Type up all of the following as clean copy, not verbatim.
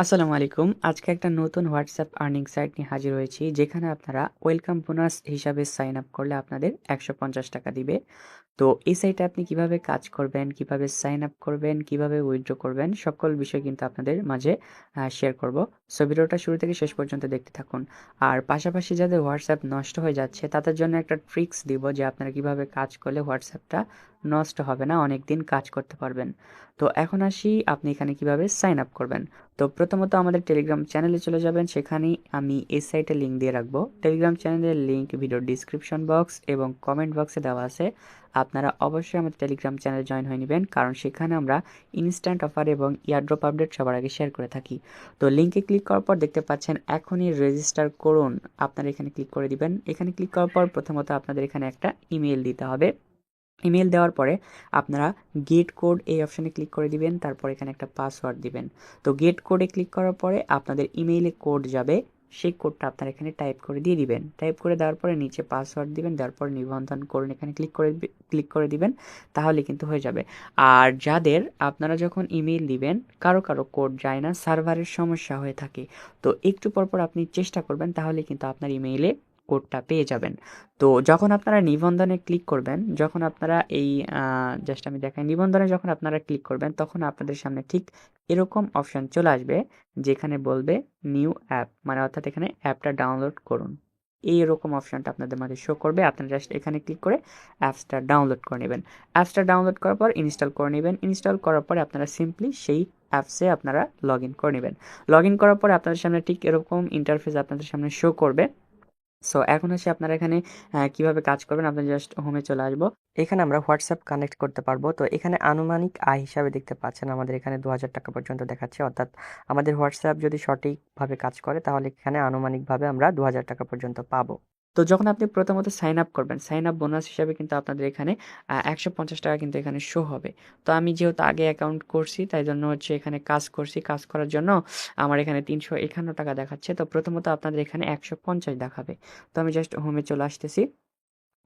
আসসালামু আলাইকুম। আজকে একটা নতুন হোয়াটসঅ্যাপ আর্নিং সাইট নিয়ে হাজির হয়েছি, যেখানে আপনারা ওয়েলকাম বোনাস হিসাবে সাইন আপ করলে আপনাদের ৳১৫০ দিবে। তো এই সাইটে আপনি কিভাবে কাজ করবেন, কিভাবে সাইন আপ করবেন, কিভাবে উইথড্র করবেন, সকল বিষয় কিন্তু আপনাদের মাঝে শেয়ার করব। সো ভিডিওটা শুরু থেকে শেষ পর্যন্ত দেখতে থাকুন। আর পাশাপাশি যাদের হোয়াটসঅ্যাপ নষ্ট হয়ে যাচ্ছে তাদের জন্য একটা ট্রিক্স দিব, যে আপনারা কিভাবে কাজ করলে হোয়াটসঅ্যাপটা নষ্ট হবে না, অনেকদিন কাজ করতে পারবেন। তো এখন আসি আপনি এখানে কিভাবে সাইন আপ করবেন। তো প্রথমত আমাদের টেলিগ্রাম চ্যানেলে চলে যাবেন, সেখানেই আমি এই সাইটের লিঙ্ক দিয়ে রাখবো। টেলিগ্রাম চ্যানেলের লিঙ্ক ভিডিওর ডিসক্রিপশন বক্স এবং কমেন্ট বক্সে দেওয়া আছে। আপনারা অবশ্যই আমাদের টেলিগ্রাম চ্যানেলে জয়েন হয়ে নেবেন, কারণ সেখানে আমরা ইনস্ট্যান্ট অফার এবং ইয়ারড্রপ আপডেট সবার আগে শেয়ার করে থাকি। তো লিঙ্কে ক্লিক করার পর দেখতে পাচ্ছেন এখনই রেজিস্টার করুন, আপনারা এখানে ক্লিক করে দিবেন। এখানে ক্লিক করার পর প্রথমত আপনাদের এখানে একটা ইমেল দিতে হবে। ইমেল দেওয়ার পরে আপনারা গেট কোড এই অপশানে ক্লিক করে দিবেন, তারপর এখানে একটা পাসওয়ার্ড দিবেন। তো গেট কোডে ক্লিক করার পরে আপনাদের ইমেইলে কোড যাবে, সেই কোডটা আপনারা এখানে টাইপ করে দিয়ে দিবেন। টাইপ করে দেওয়ার পরে নিচে পাসওয়ার্ড দিবেন, দেওয়ার পরে নিবন্ধন করুন এখানে ক্লিক করে দিবেন, তাহলে কিন্তু হয়ে যাবে। আর যাদের আপনারা যখন ইমেইল দিবেন কারো কারো কোড যায় না, সার্ভারের সমস্যা হয়ে থাকে, তো একটু পরপর আপনি চেষ্টা করবেন, তাহলে কিন্তু আপনার ইমেইলে কোডটা পেয়ে যাবেন। তো যখন আপনারা নিবন্ধনে ক্লিক করবেন, যখন আপনারা এই জাস্ট আমি দেখাই, নিবন্ধনে যখন আপনারা ক্লিক করবেন তখন আপনাদের সামনে ঠিক এরকম অপশন চলে আসবে, যেখানে বলবে নিউ অ্যাপ, মানে অর্থাৎ এখানে অ্যাপটা ডাউনলোড করুন। এইরকম অপশনটা আপনাদের মাঝে শো করবে, আপনারা জাস্ট এখানে ক্লিক করে অ্যাপসটা ডাউনলোড করে নেবেন। অ্যাপসটা ডাউনলোড করার পর ইনস্টল করে নেবেন। ইনস্টল করার পরে আপনারা সিম্পলি সেই অ্যাপসে আপনারা লগ ইন করে নেবেন। লগ ইন করার পরে আপনাদের সামনে ঠিক এরকম ইন্টারফেস আপনাদের সামনে শো করবে। সো এখন হচ্ছে আপনারা এখানে কিভাবে কাজ করবেন, আপনি জাস্ট হোমে চলে আসবো। এখানে আমরা হোয়াটসঅ্যাপ কানেক্ট করতে পারবো। তো এখানে আনুমানিক আয় হিসাবে দেখতে পাচ্ছেন আমাদের এখানে ৳২,০০০ পর্যন্ত দেখাচ্ছে, অর্থাৎ আমাদের হোয়াটসঅ্যাপ যদি সঠিকভাবে কাজ করে তাহলে এখানে আনুমানিকভাবে আমরা ৳২,০০০ পর্যন্ত পাবো। তো যখন আপনি প্রথমত সাইন আপ করবেন, সাইন আপ বোনাস হিসাবে কিন্তু আপনাদের এখানে ৳১৫০ কিন্তু এখানে শো হবে। তো আমি যেহেতু আগে অ্যাকাউন্ট করছি তাই জন্য হচ্ছে এখানে কাজ করছি। কাজ করার জন্য আমার এখানে ৳৩৫১ দেখাচ্ছে। তো প্রথমত আপনাদের এখানে ১৫০ দেখাবে। তো আমি জাস্ট হোমে চলে আসতেছি।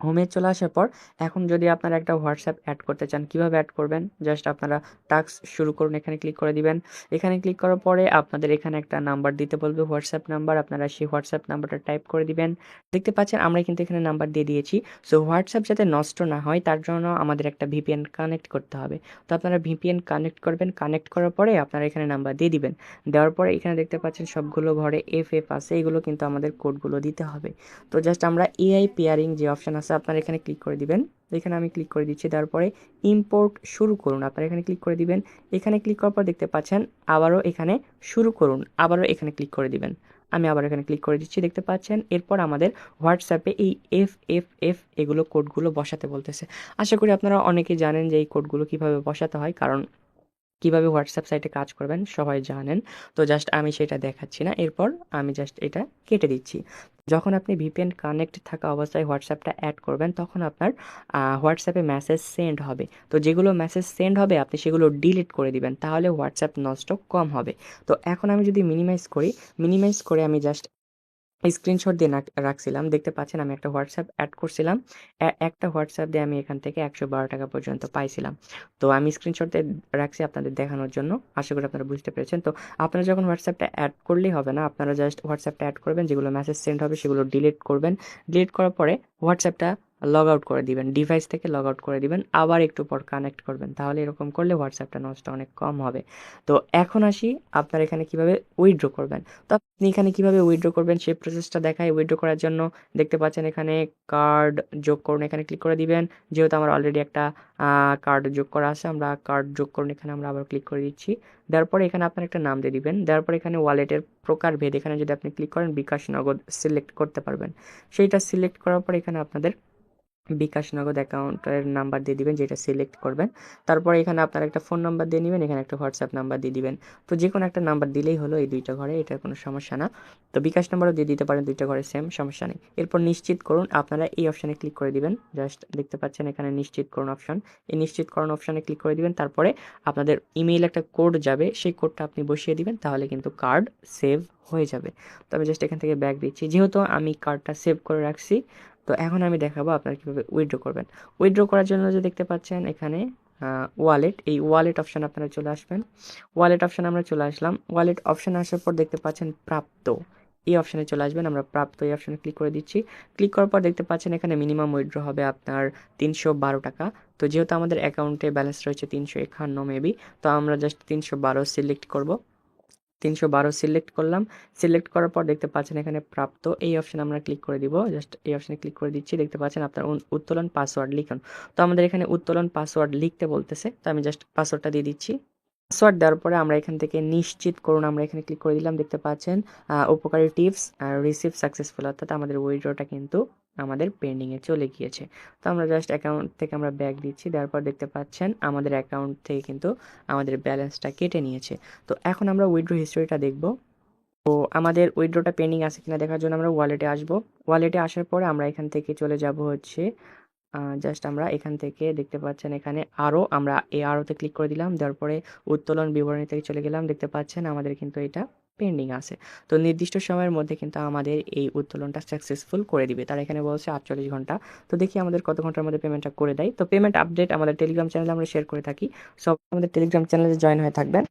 হোমে চলে আসার পর এখন যদি আপনারা একটা হোয়াটসঅ্যাপ অ্যাড করতে চান, কিভাবে অ্যাড করবেন? জাস্ট আপনারা টাস্ক শুরু করুন, এখানে ক্লিক করে দিবেন। এখানে ক্লিক করার পরে আপনাদের এখানে একটা নাম্বার দিতে বলবে, হোয়াটসঅ্যাপ নাম্বার। আপনারা সেই হোয়াটসঅ্যাপ নাম্বারটা টাইপ করে দিবেন। দেখতে পাচ্ছেন আমরা কিন্তু এখানে নাম্বার দিয়ে দিয়েছি। সো হোয়াটসঅ্যাপ যাতে নষ্ট না হয় তার জন্য আমাদের একটা ভিপিএন কানেক্ট করতে হবে। তো আপনারা ভিপিএন কানেক্ট করবেন। কানেক্ট করার পরে আপনারা এখানে নাম্বার দিয়ে দিবেন। দেওয়ার পরে এখানে দেখতে পাচ্ছেন সবগুলো ঘরে এফ আছে, এগুলো কিন্তু আমাদের কোডগুলো দিতে হবে। তো জাস্ট আমরা এআই পেয়ারিং যে অপশন আছে আপনারা এখানে ক্লিক করে দিবেন। এখানে আমি ক্লিক করে দিচ্ছি, দেওয়ার পরে ইম্পোর্ট শুরু করুন আপনারা এখানে ক্লিক করে দিবেন। এখানে ক্লিক করার পর দেখতে পাচ্ছেন আবারও এখানে শুরু করুন, আবারও এখানে ক্লিক করে দিবেন। আমি আবার এখানে ক্লিক করে দিচ্ছি, দেখতে পাচ্ছেন এরপর আমাদের হোয়াটসঅ্যাপে এই এফ এগুলো কোডগুলো বসাতে বলতেছে। আশা করি আপনারা অনেকেই জানেন যে এই কোডগুলো কিভাবে বসাতে হয়, কারণ কিভাবে হোয়াটসঅ্যাপ সাইটে কাজ করবেন সবাই জানেন। তো জাস্ট আমি সেটা দেখাচ্ছি না। এরপর আমি জাস্ট এটা কেটে দিচ্ছি। যখন আপনি ভিপিএন কানেক্ট থাকা অবস্থায় হোয়াটসঅ্যাপটা অ্যাড করবেন তখন আপনার হোয়াটসঅ্যাপে মেসেজ সেন্ড হবে। তো যেগুলো মেসেজ সেন্ড হবে আপনি সেগুলো ডিলিট করে দিবেন, তাহলে হোয়াটসঅ্যাপ নষ্ট কম হবে। তো এখন আমি যদি মিনিমাইজ করি, মিনিমাইজ করে আমি জাস্ট স্ক্রিনশট দিয়ে রাখছিলাম। দেখতে পাচ্ছেন আমি একটা হোয়াটসঅ্যাপ এড করছিলাম। একটা হোয়াটসঅ্যাপ দিয়ে আমি এখান থেকে ৳১১২ পর্যন্ত পাইছিলাম। তো আমি স্ক্রিনশট দিয়ে রাখছি আপনাদের দেখানোর জন্য। আশা করি আপনারা বুঝতে পেরেছেন। তো আপনারা যখন হোয়াটসঅ্যাপটা এড করলেই হবে না, আপনারা জাস্ট হোয়াটসঅ্যাপটা এড করবেন, যেগুলো মেসেজ সেন্ড হবে সেগুলো ডিলিট করবেন। ডিলিট করার পরে হোয়াটসঅ্যাপটা লগ আউট করে দিবেন। ডিভাইস থেকে লগ আউট করে দিবেন। আবার একটু পর কানেক্ট করবেন। তাহলে এরকম করলে হোয়াটসঅ্যাপটা নষ্ট অনেক কম হবে। তো এখন আসি আপনারা এখানে কিভাবে উইথড্র করবেন। তো আপনি এখানে কিভাবে উইথড্র করবেন সেই প্রসেসটা দেখাই। উইথড্র করার জন্য দেখতে পাচ্ছেন এখানে কার্ড যোগ করুন, এখানে ক্লিক করে দিবেন। যেহেতু আমার অলরেডি একটা কার্ড যোগ করা আছে, আমরা কার্ড যোগ করুন, এখানে আমরা আবার ক্লিক করে দিচ্ছি। দেওয়ার পরে এখানে আপনার একটা নাম দিয়ে দিবেন। দেওয়ার পরে এখানে ওয়ালেটের প্রকারভেদ এখানে যদি আপনি ক্লিক করেন বিকাশ, নগদ সিলেক্ট করতে পারবেন। সেইটা সিলেক্ট করার পরে এখানে আপনাদের বিকাশ নগদ অ্যাকাউন্টের নাম্বার দিয়ে দিবেন, যেটা সিলেক্ট করবেন। তারপরে এখানে আপনার একটা ফোন নাম্বার দিয়ে নেবেন, এখানে একটা হোয়াটসঅ্যাপ নাম্বার দিয়ে দিবেন। তো যে কোনো একটা নাম্বার দিলেই হলো এই দুইটা ঘরে, এটার কোনো সমস্যা না। তো বিকাশ নাম্বারও দিয়ে দিতে পারেন, দুইটা ঘরে সেম, সমস্যা নেই। এরপর নিশ্চিত করুন, আপনারা এই অপশানে ক্লিক করে দিবেন। জাস্ট দেখতে পাচ্ছেন এখানে নিশ্চিত করুন অপশন, এই নিশ্চিত করুন অপশানে ক্লিক করে দিবেন। তারপরে আপনাদের ইমেইল একটা কোড যাবে, সেই কোডটা আপনি বসিয়ে দিবেন, তাহলে কিন্তু কার্ড সেভ হয়ে যাবে। তো আমি জাস্ট এখান থেকে ব্যাক দিচ্ছি, যেহেতু আমি কার্ডটা সেভ করে রাখছি। তো এখন আমি দেখাবো আপনারা কীভাবে উইথড্র করবেন। উইথড্র করার জন্য যে দেখতে পাচ্ছেন এখানে ওয়ালেট, এই ওয়ালেট অপশান আপনারা চলে আসবেন। ওয়ালেট অপশান আমরা চলে আসলাম। ওয়ালেট অপশানে আসার পর দেখতে পাচ্ছেন প্রাপ্ত, এই অপশানে চলে আসবেন। আমরা প্রাপ্ত এই অপশানে ক্লিক করে দিচ্ছি। ক্লিক করার পর দেখতে পাচ্ছেন এখানে মিনিমাম উইথড্র হবে আপনার 312 টাকা। তো যেহেতু আমাদের অ্যাকাউন্টে ব্যালেন্স রয়েছে 351 মেবি, তো আমরা জাস্ট 312 সিলেক্ট করব। 312 সিলেক্ট করলাম। সিলেক্ট করার পর দেখতে পাচ্ছেন এখানে প্রাপ্ত, এই অপশানে আমরা ক্লিক করে দিব। জাস্ট এই অপশানে ক্লিক করে দিচ্ছি। দেখতে পাচ্ছেন আপনার উত্তোলন পাসওয়ার্ড লিখুন। তো আমাদের এখানে উত্তোলন পাসওয়ার্ড লিখতে বলতেছে, তো আমি জাস্ট পাসওয়ার্ডটা দিয়ে দিচ্ছি। পাসওয়ার্ড দেওয়ার পরে আমরা এখান থেকে নিশ্চিত করুন, আমরা এখানে ক্লিক করে দিলাম। দেখতে পাচ্ছেন উপকারী টিপস রিসিভ সাকসেসফুল, অর্থাৎ আমাদের উইথড্রটা কিন্তু আমাদের পেন্ডিংয়ে চলে গিয়েছে। তো আমরা জাস্ট অ্যাকাউন্ট থেকে আমরা ব্যাক দিচ্ছি। দেওয়ার পর দেখতে পাচ্ছেন আমাদের অ্যাকাউন্ট থেকে কিন্তু আমাদের ব্যালেন্সটা কেটে নিয়েছে। তো এখন আমরা উইথড্র হিস্টোরিটা দেখব। তো আমাদের উইথড্রটা পেন্ডিং আছে কিনা দেখার জন্য আমরা ওয়ালেটে আসব। ওয়ালেটে আসার পরে আমরা এখান থেকে চলে যাব হচ্ছে জাস্ট আমরা এখান থেকে দেখতে পাচ্ছেন এখানে আমরা এই আরোতে ক্লিক করে দিলাম। দেওয়ার পরে উত্তোলন বিবরণী থেকে চলে গেলাম। দেখতে পাচ্ছেন আমাদের কিন্তু এটা পেন্ডিং আছে। তো নির্দিষ্ট সময়ের মধ্যে কিন্তু আমাদের এই উত্তোলনটা সাকসেসফুল করে দিবে। তারা এখানে বলছে 48 ঘন্টা। তো দেখি আমাদের কত ঘন্টার মধ্যে পেমেন্টটা করে দেয়। তো পেমেন্ট আপডেট আমাদের টেলিগ্রাম চ্যানেলে আমরা শেয়ার করে থাকি। সব আমাদের টেলিগ্রাম চ্যানেলে জয়েন হয়ে থাকবেন।